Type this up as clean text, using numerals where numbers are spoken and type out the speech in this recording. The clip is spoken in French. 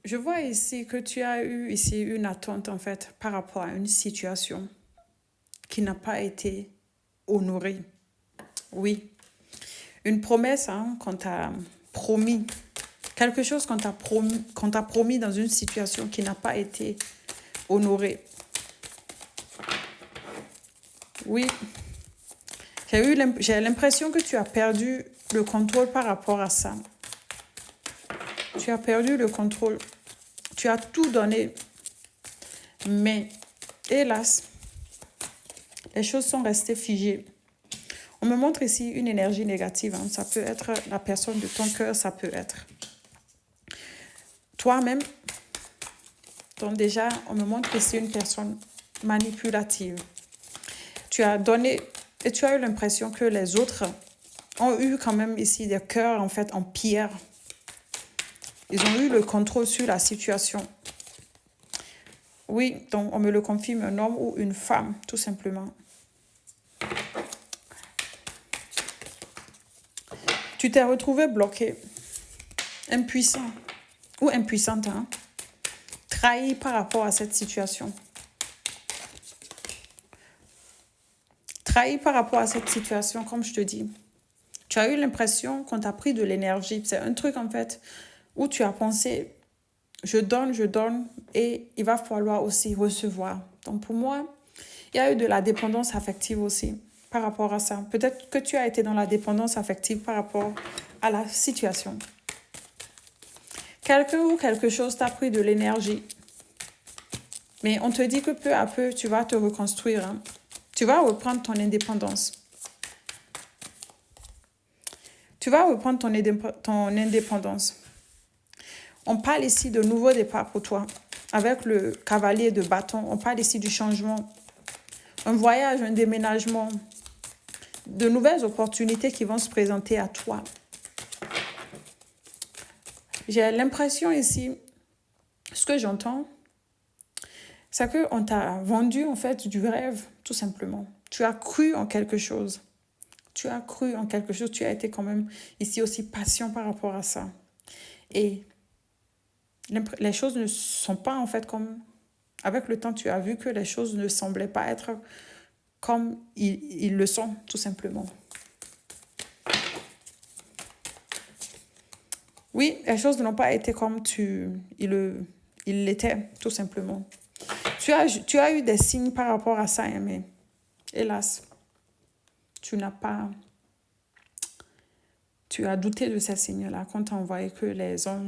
Je vois ici que tu as eu ici une attente en fait par rapport à une situation qui n'a pas été honorée. Oui, une promesse qu'on t'a promis, quelque chose qu'on t'a promis dans une situation qui n'a pas été honorée. Oui, j'ai l'impression que tu as perdu le contrôle par rapport à ça. Tu as perdu le contrôle. Tu as tout donné. Mais, hélas, les choses sont restées figées. On me montre ici une énergie négative. Ça peut être la personne de ton cœur, ça peut être toi-même. Donc déjà, on me montre ici une personne manipulative. Tu as donné et tu as eu l'impression que les autres ont eu quand même ici des cœurs en fait en pierre. Ils ont eu le contrôle sur la situation. Oui, donc on me le confirme, un homme ou une femme, tout simplement. Tu t'es retrouvé bloqué, impuissant ou impuissante, trahi par rapport à cette situation. Trahi par rapport à cette situation, comme je te dis. Tu as eu l'impression qu'on t'a pris de l'énergie. C'est un truc en fait où tu as pensé, je donne et il va falloir aussi recevoir. Donc pour moi, il y a eu de la dépendance affective aussi par rapport à ça. Peut-être que tu as été dans la dépendance affective par rapport à la situation. Quelqu'un ou quelque chose t'a pris de l'énergie. Mais on te dit que peu à peu, tu vas te reconstruire. Tu vas reprendre ton indépendance. Tu vas reprendre ton indépendance. On parle ici de nouveau départ pour toi. Avec le cavalier de bâton, on parle ici du changement. Un voyage, un déménagement. De nouvelles opportunités qui vont se présenter à toi. J'ai l'impression ici, ce que j'entends, c'est qu'on t'a vendu en fait du rêve, tout simplement. Tu as cru en quelque chose. Tu as cru en quelque chose. Tu as été quand même ici aussi patient par rapport à ça. Et les choses ne sont pas en fait comme... Avec le temps, tu as vu que les choses ne semblaient pas être comme ils le sont, tout simplement. Oui, les choses n'ont pas été comme il l'était, tout simplement. Tu as eu des signes par rapport à ça, mais hélas, tu as douté de ces signes-là quand tu as envoyé que les anges